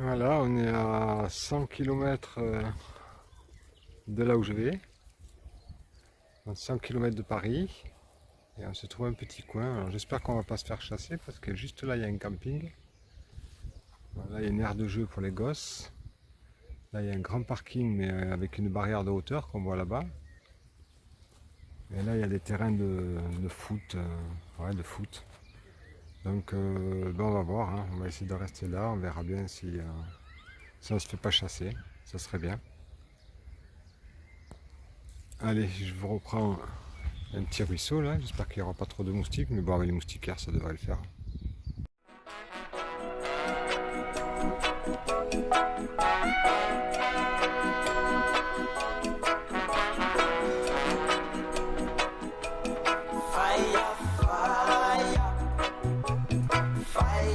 Voilà, on est à 100 km de là où je vais, donc 100 km de Paris, et on se trouve un petit coin. Alors j'espère qu'on va pas se faire chasser parce que juste là il y a un camping. Là il y a une aire de jeu pour les gosses. Là il y a un grand parking mais avec une barrière de hauteur qu'on voit là-bas. Et là il y a des terrains de foot, ouais, de foot. Donc ben, on va voir, hein. On va essayer de rester là, on verra bien si on ne se fait pas chasser, ça serait bien. Allez, je vous reprends un petit ruisseau là, j'espère qu'il n'y aura pas trop de moustiques, mais bon avec les moustiquaires ça devrait le faire. Fire, fire, fire, fire,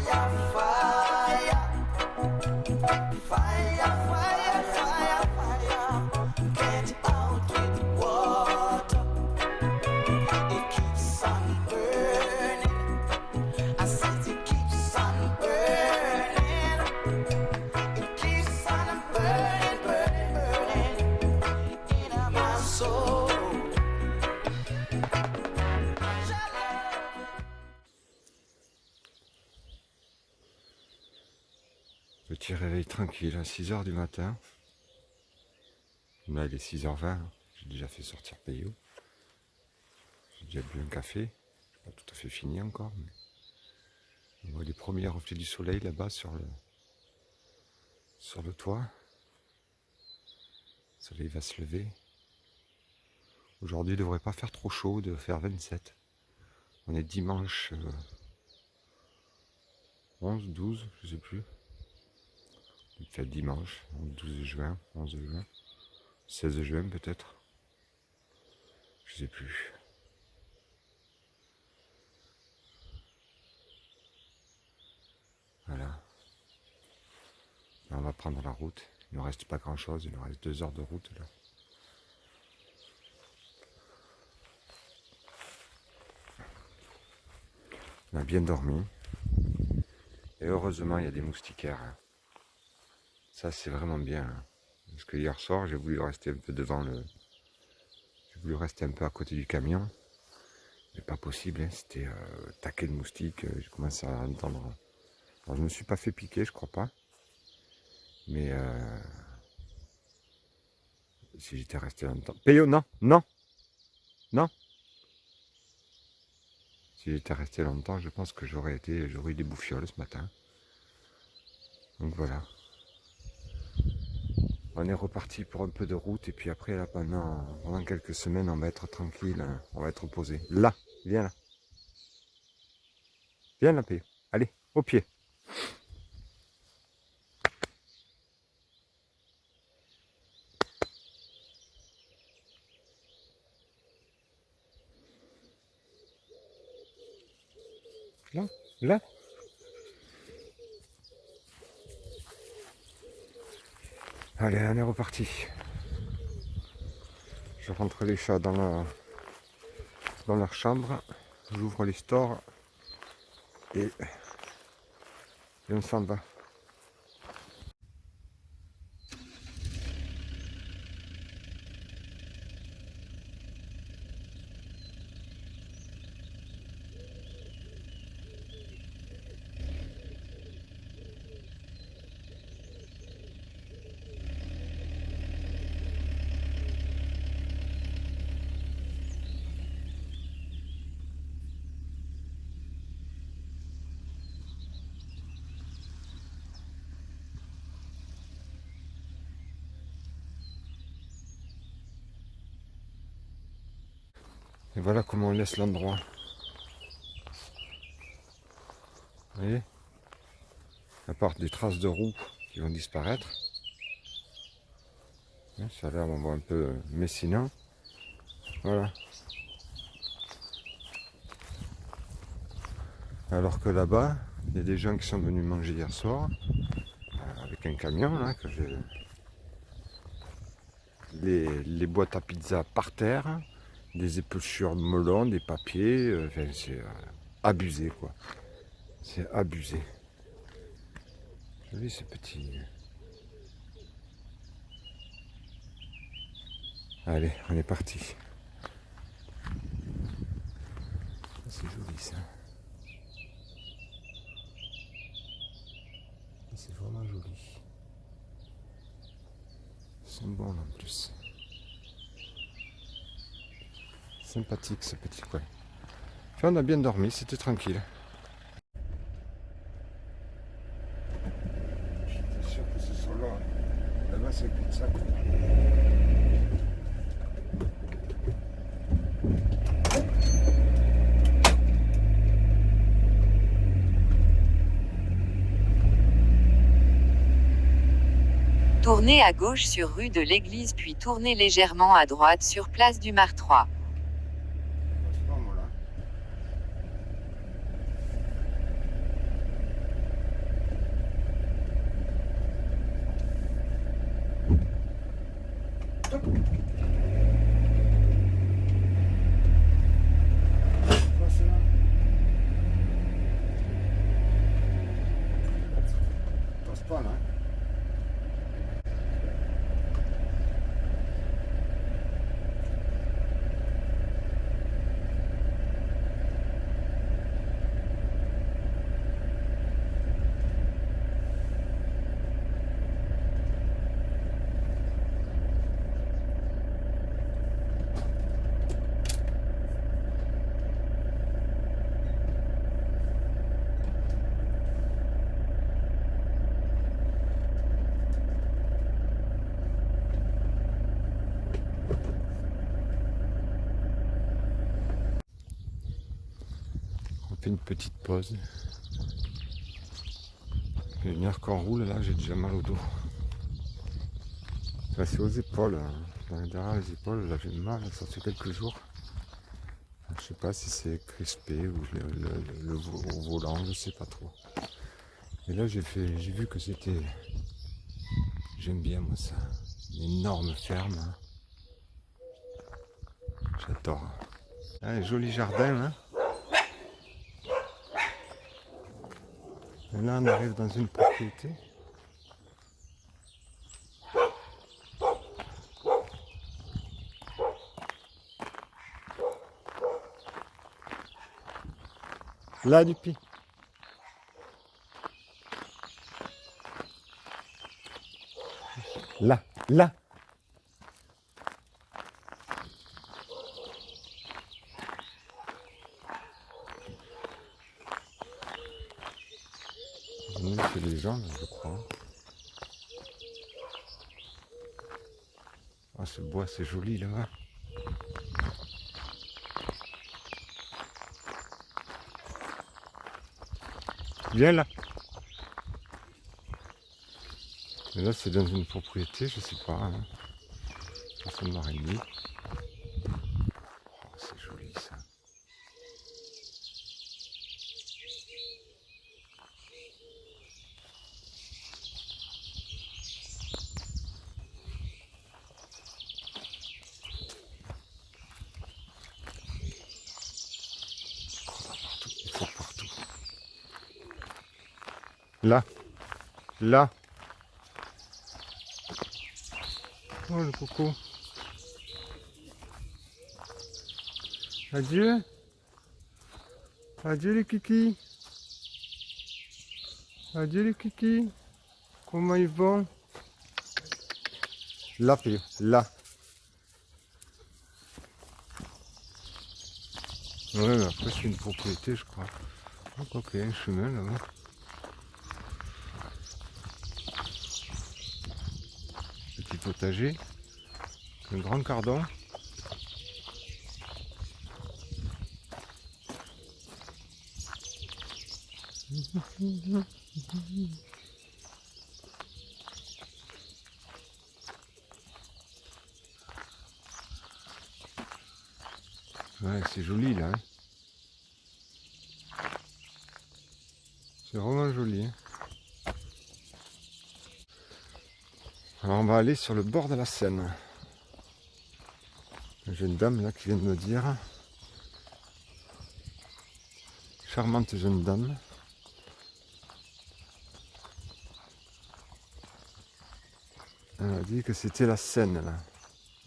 fire, fire, fire, fire. Get out with water. It keeps on burning. I said it keeps on burning. It keeps on burning, burning, burning in my soul. Petit réveil tranquille à 6h du matin. Là il est 6h20, j'ai déjà fait sortir Payot. J'ai déjà bu un café, pas tout à fait fini encore. Mais on voit les premiers reflets du soleil là-bas sur le toit. Le soleil va se lever. Aujourd'hui il ne devrait pas faire trop chaud, de faire 27. On est dimanche 11, 12, je sais plus. Il fait dimanche, 12 juin, 11 juin, 16 juin peut-être. Je sais plus. Voilà. Là, on va prendre la route. Il ne nous reste pas grand chose, il nous reste 2 heures de route là. On a bien dormi. Et heureusement il y a des moustiquaires. Hein. Ça c'est vraiment bien. Hein. Parce que hier soir j'ai voulu rester un peu devant le. J'ai voulu rester un peu à côté du camion. Mais pas possible, hein. C'était taquet de moustiques. J'ai commencé à entendre. Alors je ne me suis pas fait piquer, je crois pas. Mais si j'étais resté longtemps. Péo, non, non, non. Si j'étais resté longtemps, je pense que j'aurais eu des bouffioles ce matin. Donc voilà. On est reparti pour un peu de route et puis après là pendant quelques semaines on va être tranquille, hein. On va être posé. Là, viens là. Viens là, Péo. Allez, au pied. Là, là. Allez, on est reparti. Je rentre les chats dans leur chambre. J'ouvre les stores et on s'en va. Et voilà comment on laisse l'endroit. Vous voyez? À part des traces de roues qui vont disparaître. Ça a l'air un peu messinant. Voilà. Alors que là-bas, il y a des gens qui sont venus manger hier soir avec un camion là, les boîtes à pizza par terre, des épluchures melons, des papiers, enfin, c'est abusé quoi. C'est abusé. Vous voyez, c'est petit. Allez, on est parti. C'est joli ça. C'est vraiment joli. C'est bon en plus. Sympathique ce petit coin. Puis on a bien dormi, c'était tranquille. J'étais sûr que ce soit là. Là-bas c'est le cul-de-sac. Tournez à gauche sur rue de l'Église puis tournez légèrement à droite sur place du Mar 3. C'est pas moi là. Quoi c'est là? Passe pas là. On fait une petite pause. Il y a une heure qu'on roule, là j'ai déjà mal au dos. Là, c'est aux épaules, hein. Derrière les épaules, là j'ai mal, ça fait quelques jours. Je sais pas si c'est crispé ou au volant, je sais pas trop. Et là j'ai vu que c'était, j'aime bien moi ça, une énorme ferme. Hein. J'adore. Ah, joli jardin, hein. Et là on arrive dans une propriété. Là du pied. Là, là. C'est les gens, là, je crois. Ah, ce bois, c'est joli là-bas. Viens là. Et là, c'est dans une propriété, je sais pas. Hein. Ça m'a rien dit. Oh, c'est joli ça. Il faut partout. Là. Là. Oh le coco. Adieu. Adieu les kikis. Adieu les kikis. Comment ils vont? Là, Péo. Là. Ouais, mais après c'est une propriété, je crois. Oh, quoi qu'il y a un chemin là-bas. Petit potager. Un grand cardon. Ouais, c'est joli là. Hein. C'est vraiment joli. Hein. Alors on va aller sur le bord de la Seine. J'ai une dame là qui vient de me dire. Charmante jeune dame. Elle m'a dit que c'était la Seine là.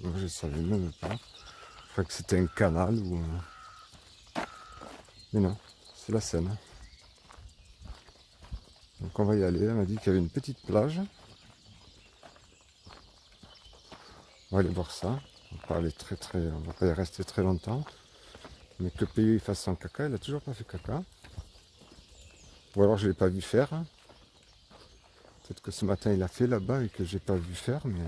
Moi je ne savais même pas. Je croyais que c'était un canal ou. Mais non, c'est la Seine. Donc on va y aller. Elle m'a dit qu'il y avait une petite plage. On va aller voir ça. On va pas aller on va pas y rester très longtemps. Mais que Péyo il fasse son caca, il a toujours pas fait caca. Ou alors je l'ai pas vu faire. Peut-être que ce matin il a fait là-bas et que j'ai pas vu faire, mais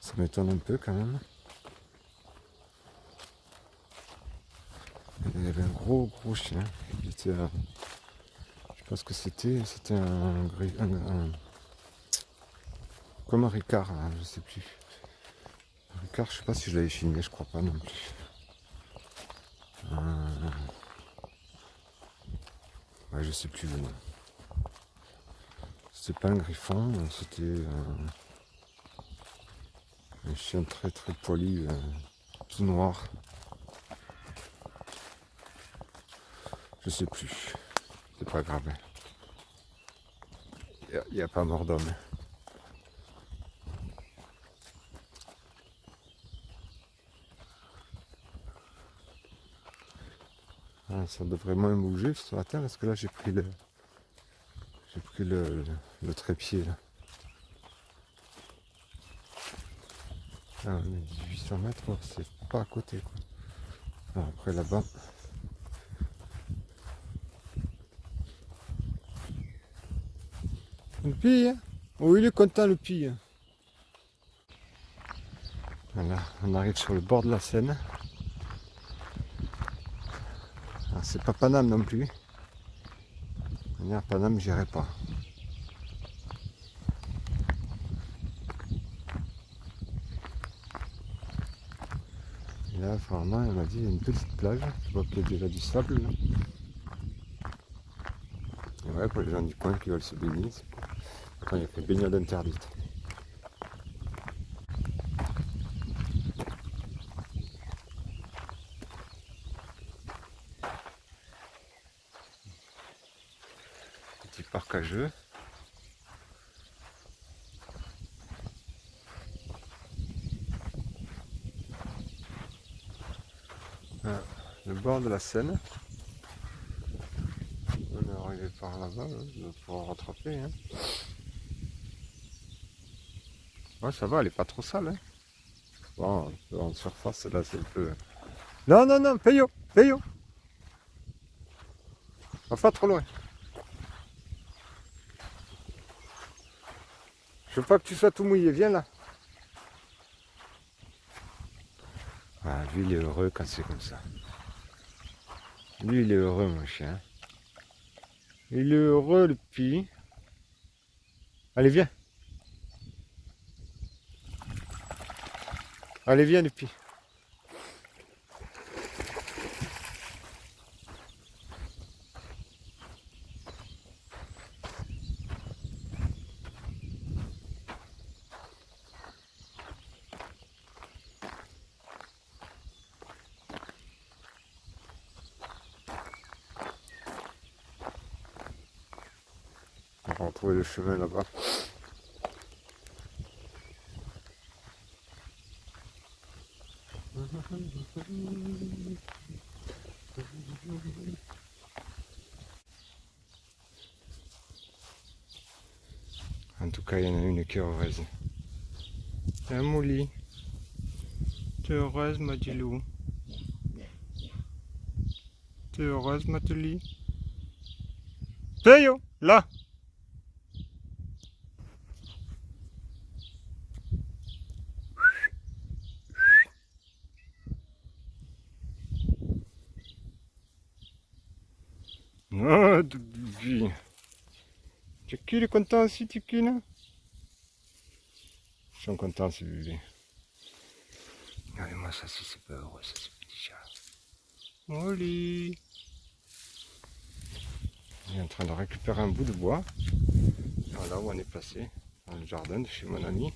ça m'étonne un peu quand même. Il y avait un gros chien. Il était, je pense que c'était comme un Ricard, là, je sais plus. Un Ricard, je sais pas si je l'avais filmé, je crois pas non plus. Ouais, je sais plus le nom. C'était pas un griffon, c'était un chien très poilu, tout noir. Je sais plus. C'est pas grave. Il n'y a pas mort d'homme. Ah, ça devrait moins bouger ce matin parce que là j'ai pris le trépied là. Ah, mais 1800 mètres, c'est pas à côté quoi. Alors, après là-bas. Le pille, hein. Oh, il est content le pille. Voilà, on arrive sur le bord de la Seine. Alors, c'est pas Paname non plus. À Paname, j'irai pas. Et là, apparemment, elle m'a dit il y a une petite plage. Je vois qu'il y a déjà du sable. Là. Et ouais, pour les gens du coin qui veulent se baigner, il y a que baignade interdite. Petit parc à jeux. Ah, le bord de la Seine. On est arrivé par là-bas, là, on va pouvoir rattraper. Hein. Ouais, ça va, elle est pas trop sale. Hein. Bon, en surface, là, c'est un peu... Non, non, non, Péyo, Péyo. Va pas trop loin. Je veux pas que tu sois tout mouillé, viens là. Ah, lui, il est heureux quand c'est comme ça. Lui, il est heureux, mon chien. Il est heureux, le pis. Allez, viens. Allez, viens, le pis. On va retrouver le chemin là-bas. En tout cas, il y en a une qui est heureuse. Hein, Molly? T'es heureuse, ma Dilou? T'es heureuse, ma Tuli? Péyo, là! Ah, Dubi. Tiki, il est content aussi, Tiki, là? Ils sont contents, ces bébés. Regardez-moi ça, si c'est pas heureux, ça, ce petit chat. Molly. Il est en train de récupérer un bout de bois. Voilà où on est placé, dans le jardin de chez mon ami.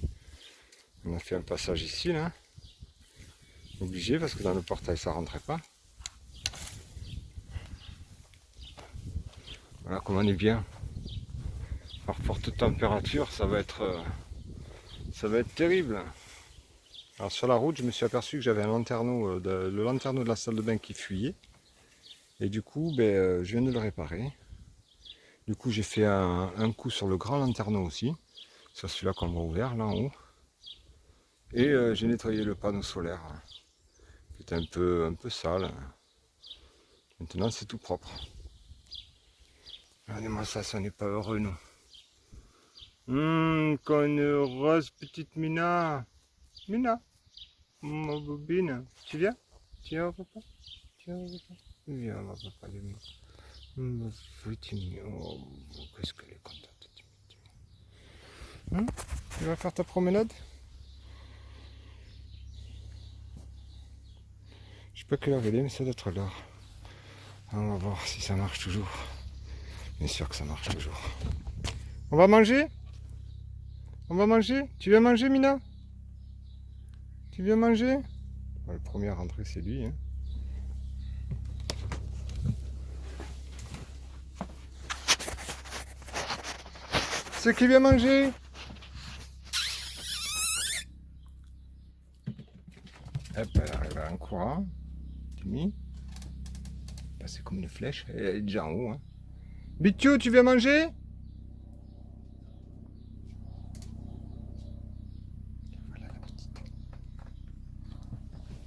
On a fait un passage ici, là. Obligé, parce que dans le portail, ça rentrait pas. Voilà comme on est bien. Par forte température, ça va être Ça va être terrible. Alors sur la route, je me suis aperçu que j'avais un lanterneau, le lanterneau de la salle de bain qui fuyait. Et du coup, je viens de le réparer. Du coup, j'ai fait un coup sur le grand lanterneau aussi. Sur celui-là qu'on voit ouvert, là en haut. Et j'ai nettoyé le panneau solaire. Qui était un peu sale. Maintenant, c'est tout propre. Regardez-moi ça n'est pas heureux, nous. Conne rose, petite Mina. Mina, ma bobine, tu viens? Tu viens, papa? Tu viens, papa? Viens, ma papa, ma petite Mina. Oh, qu'est-ce qu'elle est contente. Tu vas faire ta promenade? Je sais pas quelle heure il est, mais ça doit être l'heure. On va voir si ça marche toujours. Bien sûr que ça marche toujours. On va manger? On va manger? Tu viens manger, Mina? Tu viens manger? Le premier à rentrer, c'est lui. Hein. C'est qui vient manger? Hop, elle arrive en courant. Timmy. Passer comme une flèche. Elle est déjà en haut. Hein. Bitiu, tu viens manger? Voilà la petite.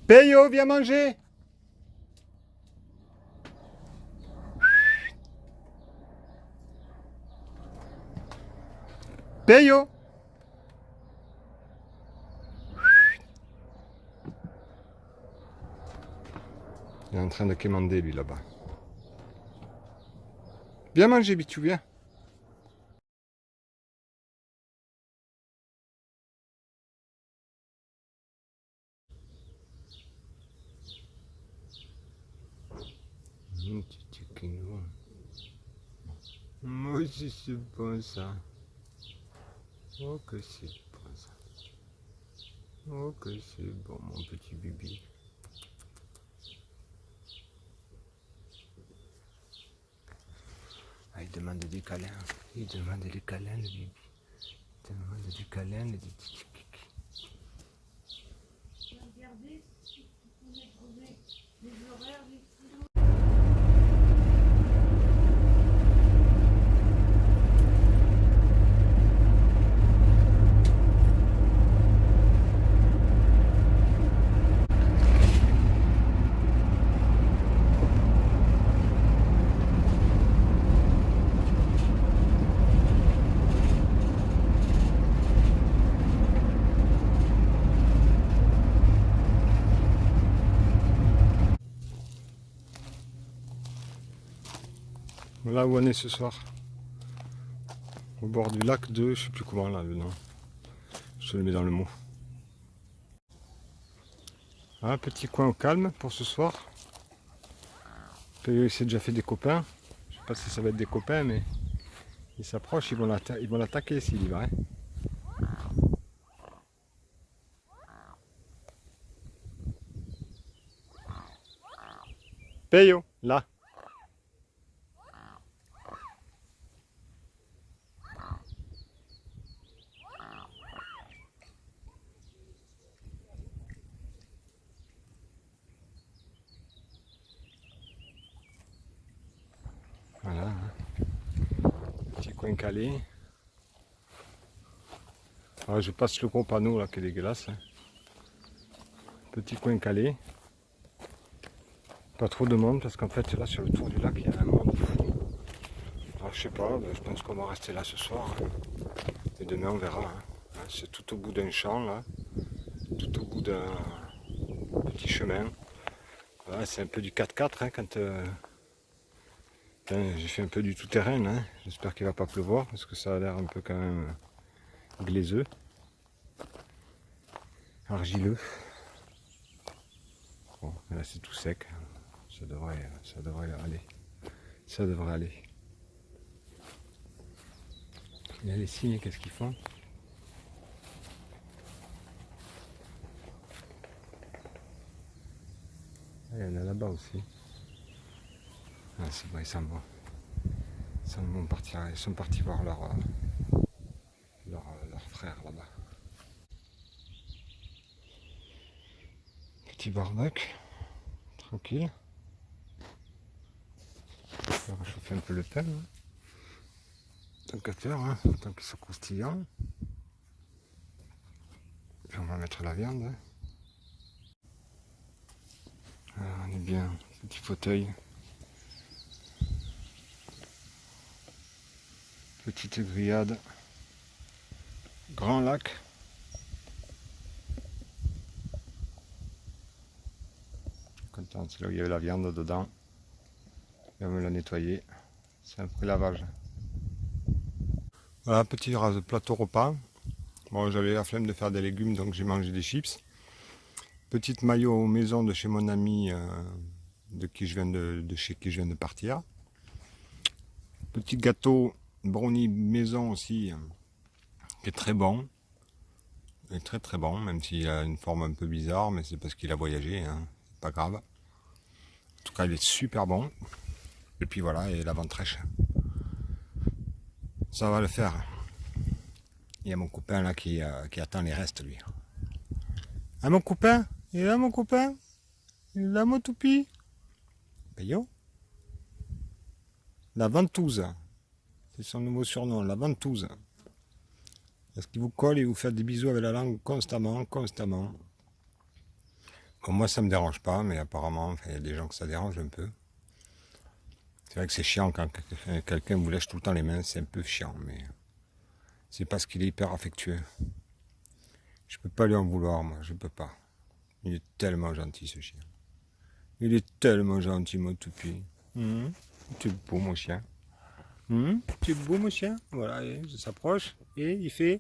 Peyo, viens manger! Peyo! Il est en train de quémander lui là-bas. Viens manger, Bitou, viens. Petit quinoa. Moi aussi c'est bon ça. Oh que c'est bon ça. Oh que c'est bon mon petit bibi. Ah, il demande des câlins. Il demande des câlins le bibi. Il demande des câlins et des petits kiki. Regardez si vous pouvez trouver les horaires des stylos. Voilà où on est ce soir. Au bord du lac de, je sais plus comment là le nom. Je te le mets dans le mot. Un petit coin au calme pour ce soir. Il s'est déjà fait des copains. Je sais pas si ça va être des copains, mais ils s'approchent, ils vont l'attaquer s'il y va. Hein. Peyo, là. Voilà. Hein. Petit coin calé. Alors, je passe le gros panneau là qui est dégueulasse. Hein. Petit coin calé. Pas trop de monde parce qu'en fait là sur le tour du lac il y a un monde fou. Alors je sais pas, je pense qu'on va rester là ce soir. Hein. Et demain on verra. Hein. C'est tout au bout d'un champ là. Tout au bout d'un petit chemin. Voilà, c'est un peu du 4x4 hein, quand j'ai fait un peu du tout-terrain. Hein. J'espère qu'il va pas pleuvoir parce que ça a l'air un peu quand même glaiseux. Argileux. Bon, là c'est tout sec. Ça devrait aller. Ça devrait aller. Il y a les cygnes, qu'est-ce qu'ils font? Ah, il y en a là-bas aussi. Ah, c'est bon, ils s'en vont. Ils sont partis voir leur frère là-bas. Petit barbecue, tranquille. On va réchauffer un peu le pain. Hein. Tant qu'à faire, hein, tant qu'ils sont croustillants. Puis on va mettre la viande. Hein. Alors, on est bien, petit fauteuil. Petite grillade. Grand lac. Content, c'est là où il y avait la viande dedans. Il va me la nettoyer. C'est un pré-lavage. Voilà, petit plateau repas. Bon, j'avais la flemme de faire des légumes, donc j'ai mangé des chips. Petite maillot maison de chez mon ami de chez qui je viens de partir. Petit gâteau brownie maison aussi, qui est très bon. Il est très très bon, même s'il a une forme un peu bizarre, mais c'est parce qu'il a voyagé, hein. C'est pas grave. En tout cas, il est super bon. Et puis voilà, et la ventrèche. Ça va le faire. Il y a mon copain là qui attend les restes, lui. Ah, mon copain? Il est là, mon copain? Il est là, mon toupie? Payot? La ventouse. C'est son nouveau surnom, la ventouse. Parce qu'il vous colle et vous fait des bisous avec la langue constamment. Bon, moi, ça me dérange pas, mais apparemment, il y a des gens que ça dérange un peu. C'est vrai que c'est chiant quand quelqu'un vous lèche tout le temps les mains, c'est un peu chiant, mais c'est parce qu'il est hyper affectueux. Je peux pas lui en vouloir, moi, je peux pas. Il est tellement gentil, ce chien. Il est tellement gentil, mon toupie. Tu es beau, mon chien. Tu es beau, mon chien. Voilà, et je s'approche et il fait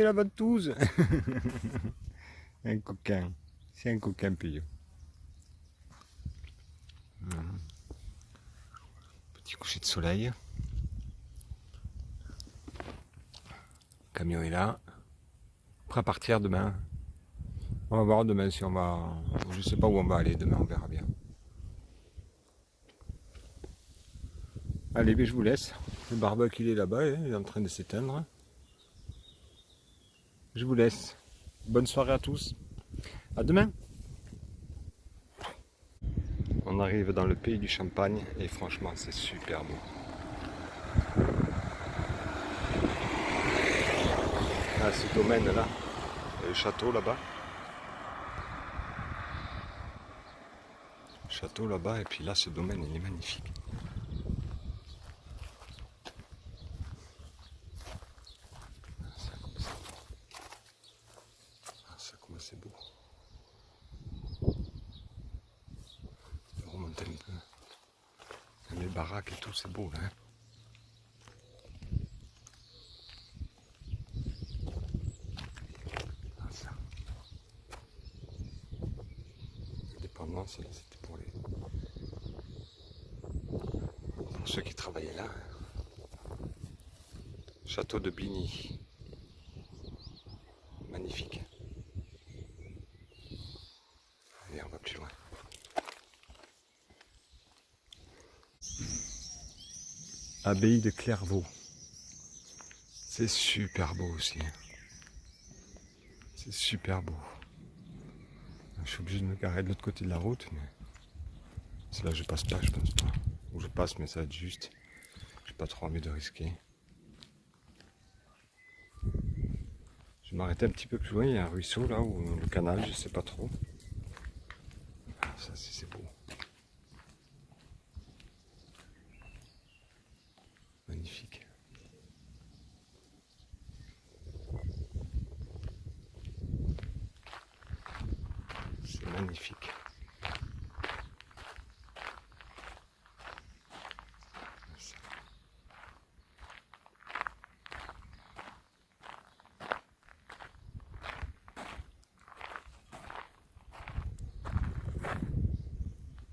la ventouse. Un coquin. C'est un coquin payot. Petit coucher de soleil. Le camion est là. Prêt à partir demain. On va voir demain si on va... Je sais pas où on va aller demain, on verra bien. Allez, mais je vous laisse. Le barbecue il est là-bas, il est en train de s'éteindre. Je vous laisse. Bonne soirée à tous. À demain. On arrive dans le pays du champagne et franchement c'est super beau. Ah, ce domaine là, le château là-bas. Château là-bas et puis là ce domaine il est magnifique. Ça comment c'est beau. Je remonte un peu. Les baraques et tout c'est beau là. Hein. Ah, ça. La dépendance c'était pour ceux qui travaillaient là. Château de Bigny. Magnifique. Allez, on va plus loin. Abbaye de Clairvaux. C'est super beau aussi. C'est super beau. Je suis obligé de me garer de l'autre côté de la route, mais c'est là que je passe pas, je pense pas. Ou je passe, mais ça va être juste. J'ai pas trop envie de risquer. Je vais m'arrêter un petit peu plus loin, il y a un ruisseau là, ou le canal, je sais pas trop. Ah, ça c'est beau. Magnifique. C'est magnifique.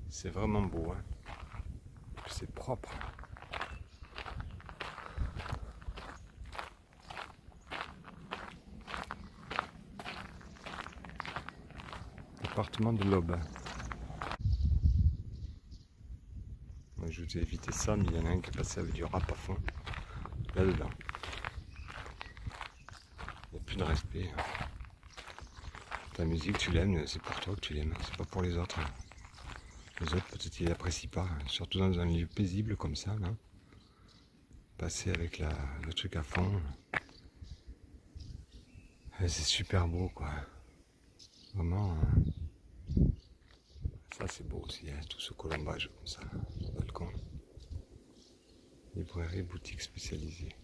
C'est vraiment beau, hein. C'est propre. Département de l'Aube. Moi, je vous ai évité ça, mais il y en a un qui est passé avec du rap à fond. Là-dedans. Il n'y a plus de respect. Ta musique, tu l'aimes, c'est pour toi que tu l'aimes, c'est pas pour les autres. Les autres, peut-être ils n'apprécient pas, surtout dans un lieu paisible comme ça, là. Passer avec le truc à fond. Et c'est super beau, quoi. Vraiment. Ça, c'est beau aussi, hein, tout ce colombage comme ça, le balcon. Librairie, boutique spécialisée.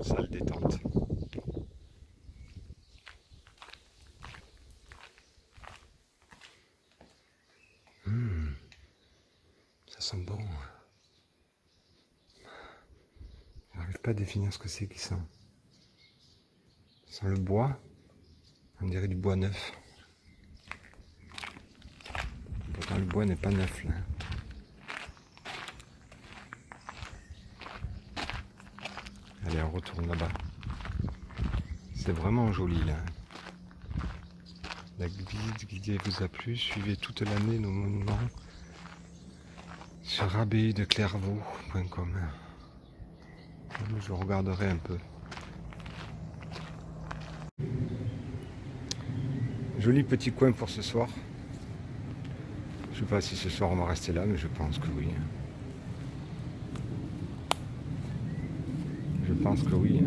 Salle détente. Ça sent bon. J'arrive pas à définir ce que c'est qui sent. Ça sent le bois. On dirait du bois neuf. Pourtant le bois n'est pas neuf là. Allez, on retourne là-bas. C'est vraiment joli là. La visite guidée vous a plu. Suivez toute l'année nos monuments sur abbaye-de-Clairvaux.com. Je regarderai un peu. Joli petit coin pour ce soir. Je sais pas si ce soir on va rester là, mais je pense que oui. Je pense que oui.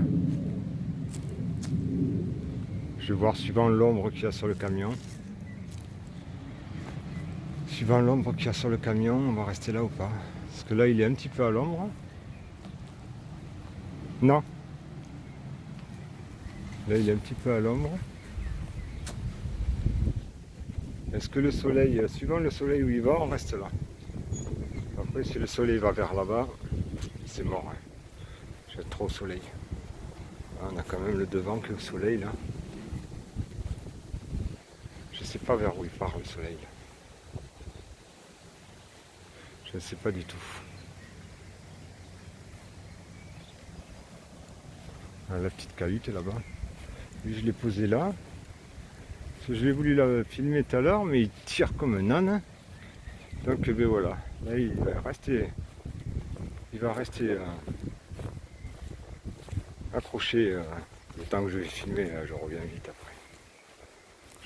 Je vais voir suivant l'ombre qu'il y a sur le camion. Suivant l'ombre qu'il y a sur le camion, on va rester là ou pas. Parce que là il est un petit peu à l'ombre. Non. Là il est un petit peu à l'ombre. Est-ce que le soleil, suivant le soleil où il va, on reste là. Après si le soleil va vers là-bas, c'est mort. Hein. Je vais être trop au soleil. Là, on a quand même le devant que le soleil là. Je sais pas vers où il part le soleil. Je ne sais pas du tout. La petite cahute est là-bas. Lui, je l'ai posé là. Parce que je l'ai voulu la filmer tout à l'heure, mais il tire comme un âne. Donc ben voilà. Là il va rester. Accroché le temps que je vais filmer. Je reviens vite après.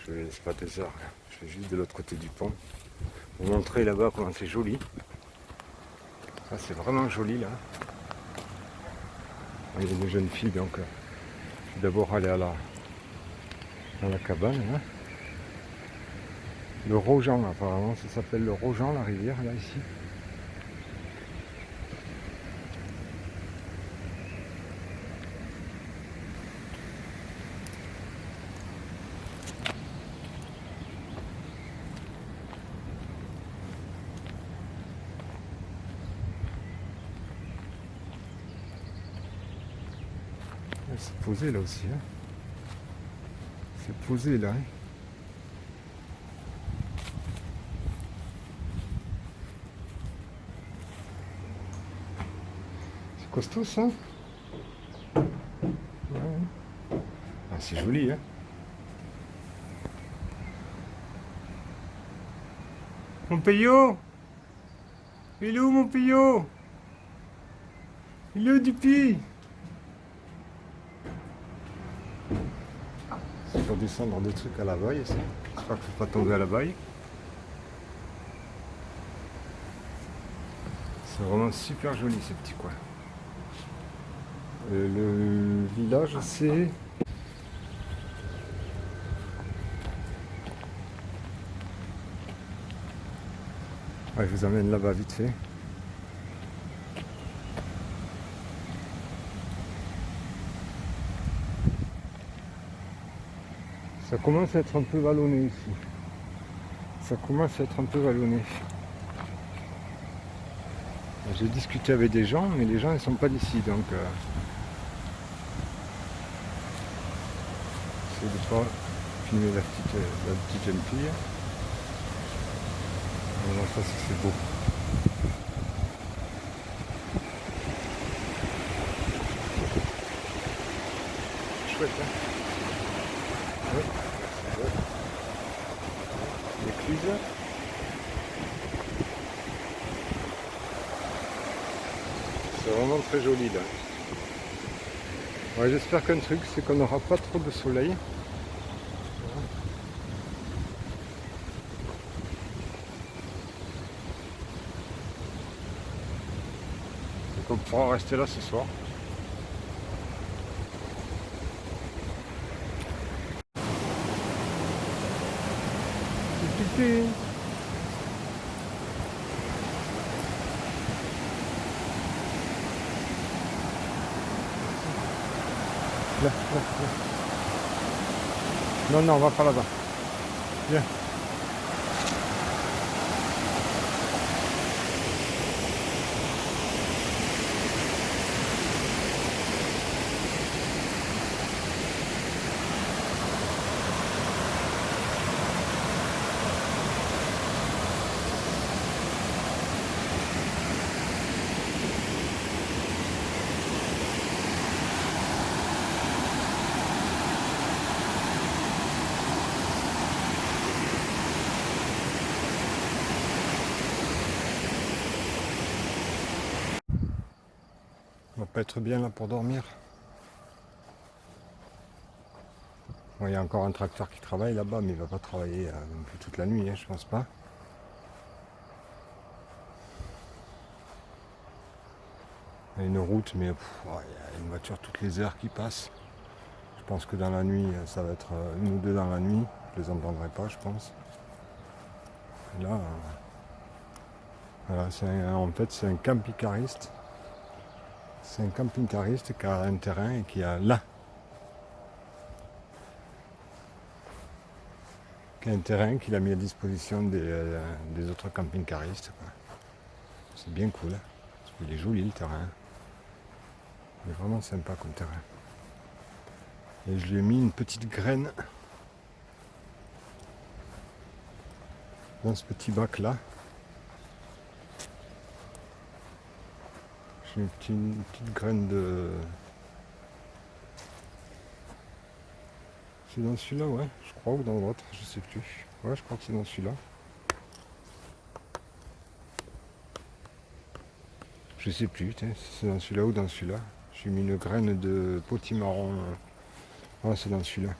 Je ne laisse pas des heures. Je fais juste de l'autre côté du pont. Vous montrer là-bas comment c'est joli. Ça c'est vraiment joli là. Il y a des jeunes filles donc je vais d'abord aller dans la cabane là. Le Rojan apparemment, ça s'appelle le Rojan la rivière là ici. C'est posé là aussi. Hein. C'est posé là. Hein. C'est costaud ça. Ouais. Ah, c'est joli. Hein. Mon payot. Il est où mon payot? Il est où Dupi? Pour descendre des trucs à la baille, j'espère qu'il ne faut pas tomber à la baille. C'est vraiment super joli ce petit coin. Le village c'est... Ouais, je vous amène là-bas vite fait. Ça commence à être un peu vallonné ici. Ça commence à être un peu vallonné. J'ai discuté avec des gens, mais les gens ne sont pas d'ici, donc j'essaie de pas filmer la petite jeune fille. Alors ça c'est beau. Chouette hein. Ouais, c'est beau. L'écluse. C'est vraiment très joli là. Ouais, j'espère qu'un truc, c'est qu'on n'aura pas trop de soleil. Et qu'on pourra rester là ce soir. Là, là, là. Non, non, on va pas là-bas. Viens. On va pas être bien là pour dormir. Bon, il y a encore un tracteur qui travaille là-bas, mais il va pas travailler non plus toute la nuit, hein, je pense pas. Il y a une route, mais il y a une voiture toutes les heures qui passe. Je pense que dans la nuit, ça va être une ou deux dans la nuit. Je les entendrai pas, je pense. Et là, voilà, en fait, c'est un camping-cariste. C'est un camping-cariste qui a un terrain et qui a là. Qui a un terrain qu'il a mis à disposition des autres camping-caristes. C'est bien cool. Hein, parce qu'il est joli le terrain. Il est vraiment sympa comme terrain. Et je lui ai mis une petite graine dans ce petit bac là. J'ai une petite graine de... C'est dans celui-là, ouais, je crois, ou dans l'autre, je sais plus. Ouais, je crois que c'est dans celui-là. Je sais plus, si c'est dans celui-là ou dans celui-là. J'ai mis une graine de potimarron. Ouais, c'est dans celui-là.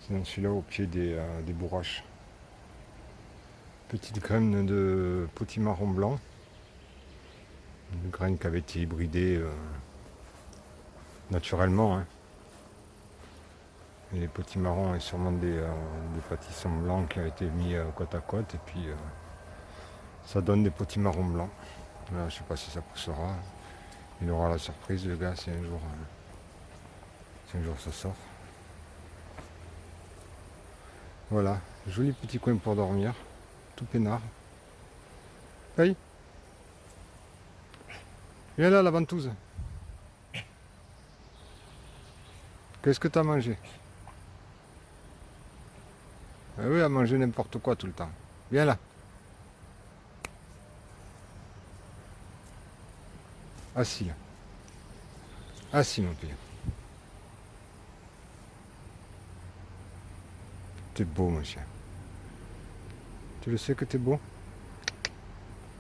C'est dans celui-là au pied des bourraches. Petite graine de potimarron blanc. Une graine qui avait été hybridée naturellement. Hein. Et les potimarrons et sûrement des pâtissons blancs qui ont été mis côte à côte. Et puis ça donne des potimarrons blancs. Là, je sais pas si ça poussera. Il aura la surprise, le gars, si un jour ça sort. Voilà, joli petit coin pour dormir, tout peinard. Hey, viens là, la ventouse. Qu'est-ce que t'as mangé? Ah oui, à manger n'importe quoi tout le temps. Viens là. Assis là. Assis mon père. T'es beau mon chien. Tu le sais que t'es beau?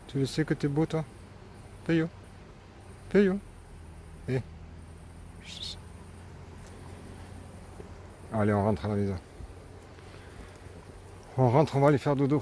Tu le sais que t'es beau toi? Payo. Payo. Eh. Allez, on rentre à la maison. On rentre, on va aller faire dodo.